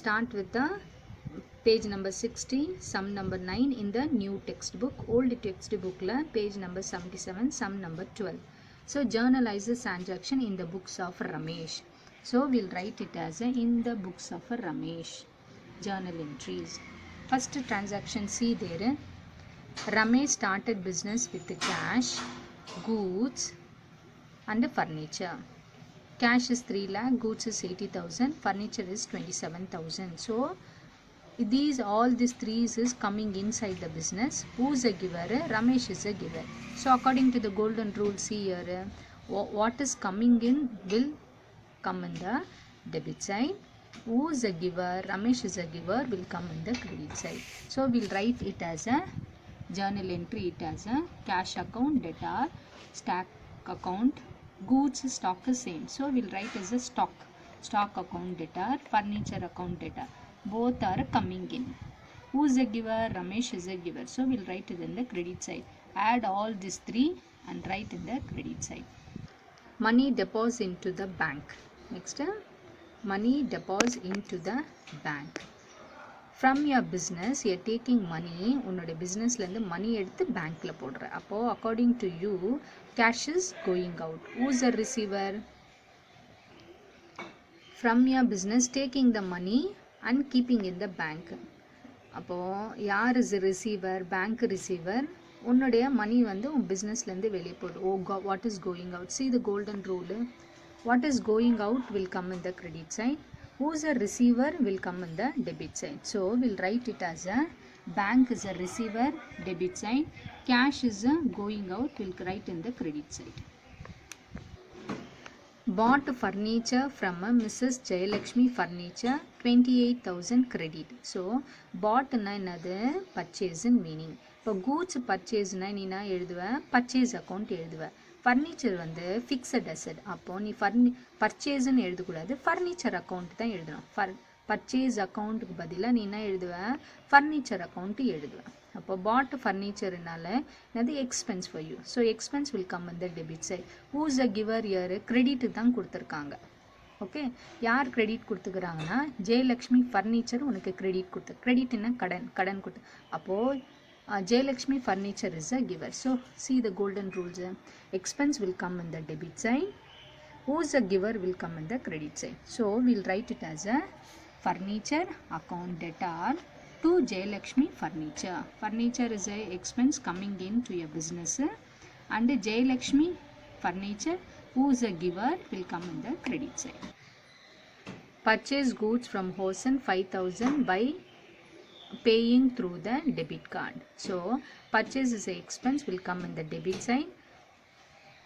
start with the page number 60, sum number 9 in the new textbook. Old textbook la page number 77, sum number 12. So journalize the transaction in the books of Ramesh. So we'll write it as in the books of Ramesh. Journal entries. First transaction, see there. Ramesh started business with cash, goods and furniture. Cash is 3 lakh, goods is 80,000, furniture is 27,000. So all these three is coming inside the business. Who's a giver? Ramesh is a giver. So according to the golden rule, see here, what is coming in will come in the debit side. Who's a giver? Ramesh is a giver, will come in the credit side. So we'll write it as a journal entry, it as a cash account, debtor, stock account, goods stock is same. So we'll write as a stock account debtor, furniture account debtor. Both are coming in. Who's a giver? Ramesh is a giver. So we'll write it in the credit side. Add all these three and write in the credit side. Money deposit into the bank. Next, money deposit into the bank. From your business, you are taking money. உன்னோட businessல இருந்து money எடுத்து bankல போடுற. அப்போ according to you, cash is going out. Who's a receiver? From your business, taking the money and keeping in the bank. அப்போ யார் is a receiver? Bank receiver. உன்னுடைய money வந்து உன் businessல இருந்து வெளியே போடு. Oh God, what is going out? See the golden rule. What is going out will come in the credit side. Who's a receiver will come in the debit side. So we'll write it as a bank is a receiver, debit side. Cash is a going out, we'll write in the credit side. Bought furniture from a Mrs. Jayalakshmi Furniture, 28,000 credit. So bought na enadhu purchase in meaning. இப்போ goods purchase na நீனா எழுதுவ purchase account எழுதுவ. Furniture வந்து fixed asset. அப்போது நீ பர்ச்சேஸ்ன்னு எழுதக்கூடாது, furniture account தான் எழுதணும். Purchase அக்கௌண்ட்டுக்கு பதிலாக நீ என்ன எழுதுவேன்? ஃபர்னிச்சர் அக்கௌண்ட்டு எழுதுவேன். அப்போ பாட் ஃபர்னிச்சர்னால அது expense for you. So expense will come இந்த debit side. Who's a giver here? Credit தான் கொடுத்துருக்காங்க. ஓகே, யார் கிரெடிட் கொடுத்துக்கிறாங்கன்னா ஜெயலக்ஷ்மி ஃபர்னிச்சர் உனக்கு கிரெடிட் கிரெடிட்னா கடன் கொடுத்து. அப்போது Jayalakshmi Furniture is a giver. So see the golden rules. Expense will come in the debit side. Who's a giver will come in the credit side. So we'll write it as a furniture account debtor to Jayalakshmi Furniture. Furniture is a expense coming into your business, and Jayalakshmi Furniture, who's a giver, will come in the credit side. Purchase goods from Hosen 5,000 by paying through the debit card. So purchase is a expense will come in the debit side.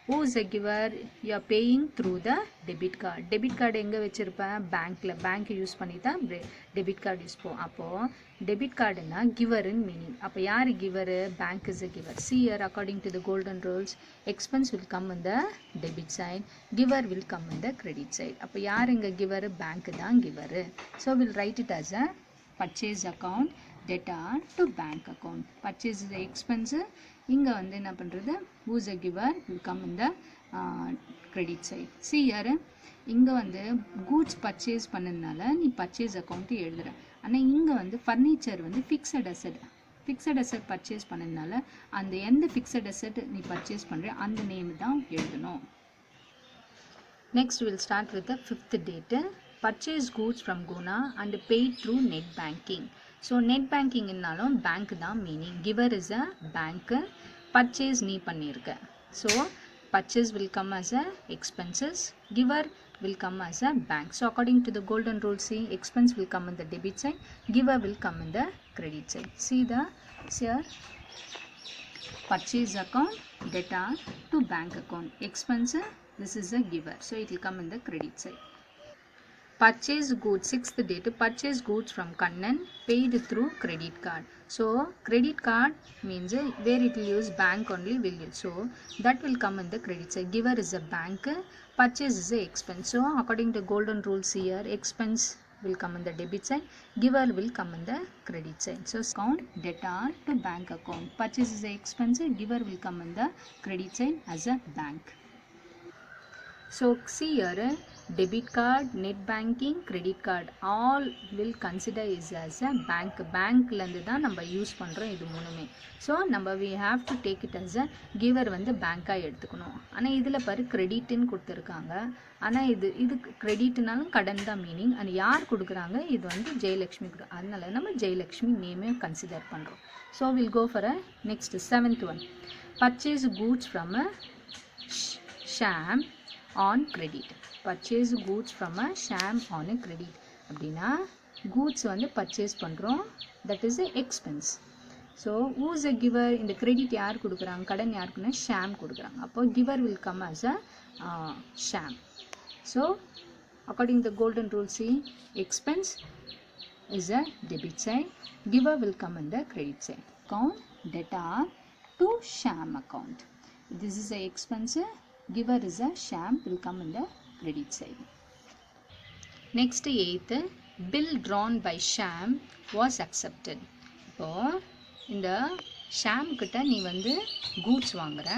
Who is a giver? You are paying through the debit card. Debit card எங்க வச்சிருப்ப? பேங்க்ல. Bank use பண்ணி தான் debit card use பண்ணுவோம். அப்போ debit கார்டுனா கிவர்னு meaning. அப்போ யார் giver? Bank is a giver. See here, according to the golden rules, expense will come in the debit side, giver will come in the credit side. அப்போ யார் இங்க giver? Bank தான் giver. So we'll write it as a purchase account debtor to bank account. Purchase is the expense. இங்கே வந்து என்ன பண்ணுறது? who's a giver will come in the credit side. See here, இங்கே வந்து goods purchase பண்ணதுனால நீ purchase account எழுதுற. ஆனால் இங்கே வந்து ஃபர்னிச்சர் வந்து ஃபிக்ஸட் அசட் பர்ச்சேஸ் பண்ணதுனால அந்த எந்த ஃபிக்ஸட் அசட் நீ பர்ச்சேஸ் பண்ணுற அந்த நேம் தான் எழுதணும். Next we'll start with the fifth date. Purchase goods from Guna and paid through net banking. So net banking innalum bank da meaning. Giver is a bank. Purchase nee pannirukka. So purchase will come as a expenses. Giver will come as a bank. So according to the golden rule, see, expense will come in the debit side. Giver will come in the credit side. See here. Purchase account debtor to bank account. Expense, this is a giver. So it will come in the credit side. Purchase goods, sixth date, purchase goods from Kannan, paid through credit card. So credit card means where it will use bank only will use. So that will come in the credit side. Giver is a bank, purchase is a expense. So according to golden rules here, expense will come in the debit side, giver will come in the credit side. So account debtor to bank account. Purchase is a expense, giver will come in the credit side as a bank. So see here, debit card, net banking, credit card all will consider is as a bankல இருந்து தான் நம்ம use பண்ணுறோம் இது மூணுமே. So நம்ம we have to take it as a giver வந்து பேங்காக எடுத்துக்கணும். ஆனால் இதில் பாரு கிரெடிட்னு கொடுத்துருக்காங்க. ஆனால் இது கிரெடிட்னாலும் கடன் தான் மீனிங். அண்ட் யார் கொடுக்குறாங்க, இது வந்து ஜெயலக்ஷ்மி கொடு, அதனால நம்ம ஜெயலக்ஷ்மி நேமே கன்சிடர் பண்ணுறோம். So will go for a next 7th one. Purchase goods from a sham on credit. Purchase goods from a sham on a credit. அப்படின்னா goods வந்து purchase பண்ணுறோம், that is a expense. So who's a giver? இந்த credit யார் கொடுக்குறாங்க, கடன் யாருக்குன்னா sham கொடுக்குறாங்க. அப்போ giver will come as a sham. So according to the golden rule, see, expense is a debit side, giver will come in the credit side. Account debtor to sham account. This is a expense, giver is a sham, will come in the credit side. Next 8th, bill drawn by sham was accepted. இப்போ இந்த ஷாம் கிட்ட நீ வந்து goods வாங்குற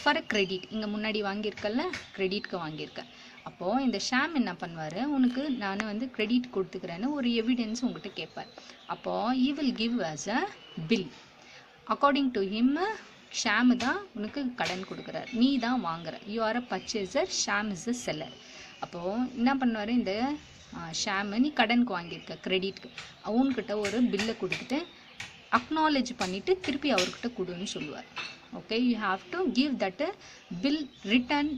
for a credit, இங்கே முன்னாடி வாங்கியிருக்கல கிரெடிட்க்கு வாங்கியிருக்க. அப்போது இந்த ஷாம் என்ன பண்ணுவார், உனக்கு நான் வந்து கிரெடிட் கொடுத்துக்கிறேன்னு ஒரு எவிடன்ஸ் உங்கள்கிட்ட கேட்பார். அப்போது he will give us a bill. According to him Sham தான் உனக்கு கடன் கொடுக்குறார், நீ தான் வாங்குற. You are a purchaser, Sham is a seller. அப்போது என்ன பண்ணுவார், இந்த ஷாமு நீ கடனுக்கு வாங்கியிருக்க கிரெடிட்க்கு, அவன்கிட்ட ஒரு பில்லை கொடுத்துட்டு அக்னாலேஜ் பண்ணிவிட்டு திருப்பி அவர்கிட்ட கொடுன்னு சொல்லுவார். Okay, you have to give that bill return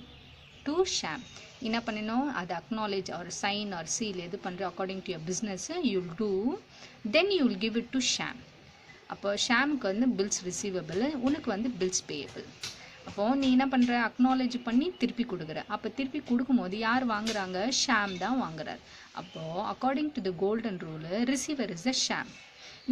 to Sham. என்ன பண்ணணும், அது acknowledge or sign or seal எது பண்ணுற according to your business you will do, then you will give it to Sham. அப்போ ஷாமுக்கு வந்து பில்ஸ் ரிசீவபிள், உனக்கு வந்து பில்ஸ் பேயபிள். அப்போது நீ என்ன பண்ணுற, அக்னாலேஜ் பண்ணி திருப்பி கொடுக்குற. அப்போ திருப்பி கொடுக்கும்போது யார் வாங்குறாங்க, ஷாம் தான் வாங்குறார். அப்போது according to the golden rule receiver is the Sham.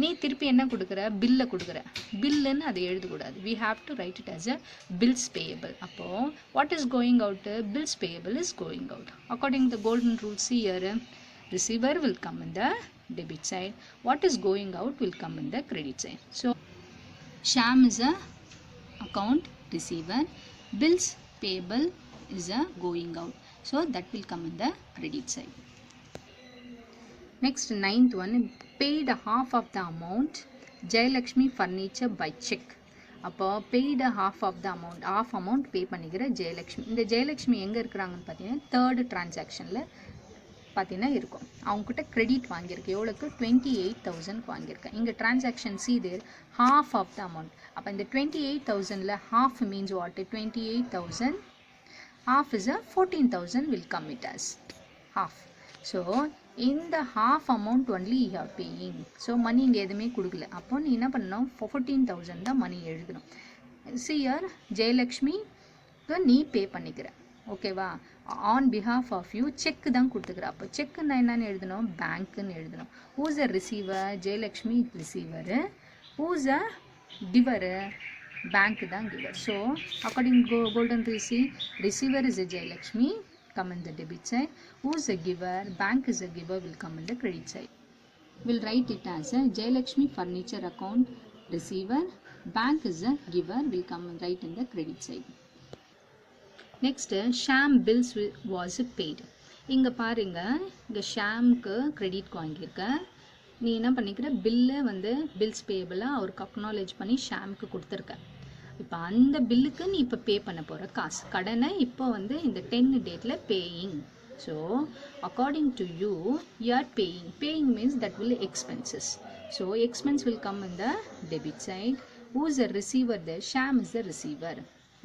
நீ திருப்பி என்ன கொடுக்குற, பில்லை கொடுக்குற. பில்லுன்னு அதை எழுதக்கூடாது, we have to write it as a bills payable. அப்போது what is going out, bills payable is going out. According to the golden rule, see here, receiver will come in the debit side, what is going out will come in the credit side. So sham is a account receiver, bills payable is a going out, so that will come in the credit side. Next 9th one, paid half of the amount Jayalakshmi furniture by check. அப்போ paid half of the amount, half amount pay பண்ணிக்கிற ஜெயலக்ஷ்மி. இந்த ஜெயலக்ஷ்மி எங்கே இருக்கிறாங்கன்னு பார்த்தீங்கன்னா third டிரான்சாக்ஷனில் பார்த்தீங்கன்னா இருக்கும். அவங்ககிட்ட credit வாங்கியிருக்கு, எவ்வளோக்கு 28,000 வாங்கியிருக்கேன். இங்கே transaction see there half of the amount. அப்போ இந்த 28,000ல் half means what, 28,000 half is a 14,000 will come it as half. So in the half amount only you are paying. So money இங்கே எதுவுமே கொடுக்கல. அப்போ நீ என்ன பண்ணணும், 14,000 தான் மணி எழுதணும். See here, ஜெயலக்ஷ்மிக்கு நீ பே பண்ணிக்கிற, ஓகேவா, on behalf of you cheque தான் கொடுத்துக்கிற. அப்போ செக்குன்னா என்னன்னு எழுதணும், பேங்க்குன்னு எழுதணும். Who's a receiver, Jayalakshmi receiver. Who's a giver, bank தான் giver. So according golden receiver is a Jayalakshmi, come in the debit side. Who is a giver, bank is a giver, will come in the credit side. We'll write it as a Jayalakshmi furniture account receiver, bank is a giver, will come right in the credit side. Next, sham bills was paid. இங்கே பாருங்க, இங்கே ஷாம்க்கு credit வாங்கியிருக்க, நீ என்ன பண்ணிக்கிற, பில்லை வந்து bills பேயபிளாக அவருக்கு அக்னாலேஜ் பண்ணி ஷாம்க்கு கொடுத்துருக்க. இப்போ அந்த பில்லுக்கு நீ இப்போ பே பண்ண போகிற காசு, கடனை இப்போ வந்து இந்த 10 டேட்டில் paying. So according to you are paying. Paying means that will expenses. So expense will come in the debit side. Who is the receiver, the Sham is the receiver.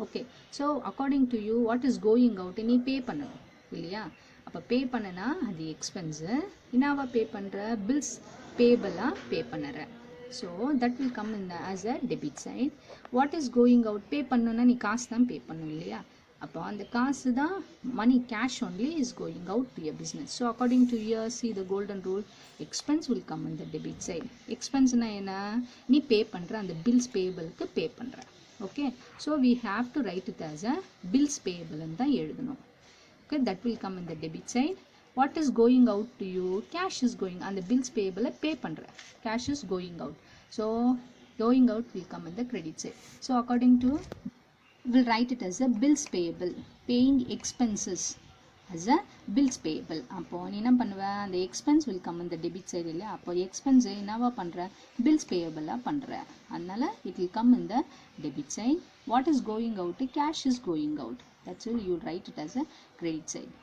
Okay, so according to you what is going out, நீ pay பண்ணணும் இல்லையா. அப்போ பே பண்ணனா அது expense, என்னவா பே பண்ணுற, bills பேபிளாக பே பண்ணுற. So that will come in the as a debit side. What is going out, pay பண்ணனும்னா நீ காசு தான் பே பண்ணணும் இல்லையா. அப்போ அந்த காசு தான் money, cash only is going out to your business. So according to your, see the golden rule, expense will come in the debit side. Expense-னா என்ன, நீ பே பண்ணுற அந்த bills payable-க்கு பே பண்ணுற. Okay, so we have to write it as a bills payable-ன்னு தான் எழுதணும். Okay, that will come in the debit side. What is going out to you, cash is going, and the bills payable pay பண்ற, cash is going out. So going out will come in the credit side. So according to, we'll write it as a bills payable, paying expenses as a bills payable. அப்போ நீ என்ன பண்ணுவ, அந்த expense will come in the debit side இல்லையா, அப்போ expense என்னவா பண்ற, bills payable பண்ற, அதனால it will come in the debit side. What is going out, cash is going out, that's why you write it as a credit side.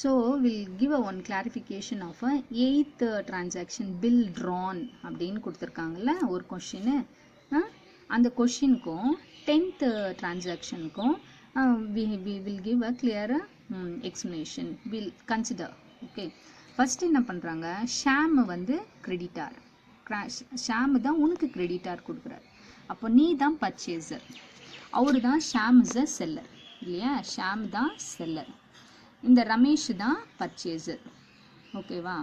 So we'll give a one clarification of a 8th transaction bill drawn அப்படின்னு கொடுத்துருக்காங்கல்ல ஒரு question. அந்த கொஷினுக்கும் 10th டிரான்சாக்ஷனுக்கும் we will give a clear explanation. We'll consider. Okay, first என்ன பண்ணுறாங்க, ஷாம் வந்து creditor, Sham தான் உனக்கு creditor கொடுக்குறாரு. அப்போ நீ தான் பர்ச்சேசர், அவரு தான் ஷாம் இஸ் அ செல்லர் இல்லையா, ஷாம் தான் செல்லர், இந்த ரமேஷ் தான் பர்ச்சேசர். ஓகேவா,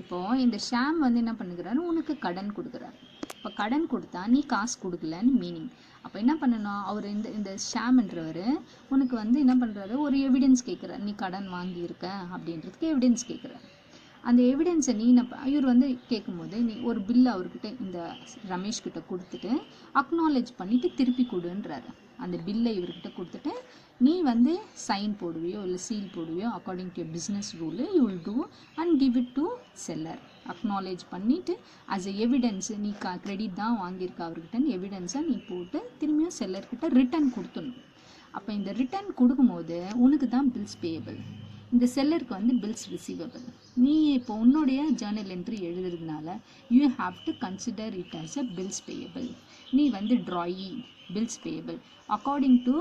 இப்போது இந்த ஷாம் வந்து என்ன பண்ணுகிறாரு, உனக்கு கடன் கொடுக்குறாரு. இப்போ கடன் கொடுத்தா நீ காசு கொடுக்கலன்னு மீனிங். அப்போ என்ன பண்ணணும், அவர் இந்த ஷாம்ன்றவர் உனக்கு வந்து என்ன பண்ணுறாரு, ஒரு எவிடன்ஸ் கேட்குறாரு, நீ கடன் வாங்கியிருக்க அப்படின்றதுக்கு எவிடன்ஸ் கேட்குறாரு. அந்த எவிடன்ஸை நீ இவர் வந்து கேட்கும்போது நீ ஒரு பில் அவர்கிட்ட இந்த ரமேஷ்கிட்ட கொடுத்துட்டு அக்னாலேஜ் பண்ணிவிட்டு திருப்பி கொடுன்றாரு. அந்த பில்லை இவர்கிட்ட கொடுத்துட்டு நீ வந்து சைன் போடுவியோ இல்லை சீல் போடுவியோ according to business rule you will do and give it to seller. Acknowledge பண்ணிவிட்டு ஆஸ் எ எவிடன்ஸு நீ கிரெடிட் தான் வாங்கியிருக்க அவர்கிட்டன்னு எவிடன்ஸை நீ போட்டு திரும்பியும் செல்லர்கிட்ட ரிட்டர்ன் கொடுத்துடணும். அப்போ இந்த ரிட்டர்ன் கொடுக்கும்போது உனக்கு தான் பில்ஸ் பேயபிள், இந்த செல்லருக்கு வந்து பில்ஸ் ரிசீவபிள். நீ இப்போ உன்னுடைய ஜேர்னல் என்ட்ரி எழுதுறதுனால you have to consider it as a bills payable. நீ வந்து drawee bills payable according to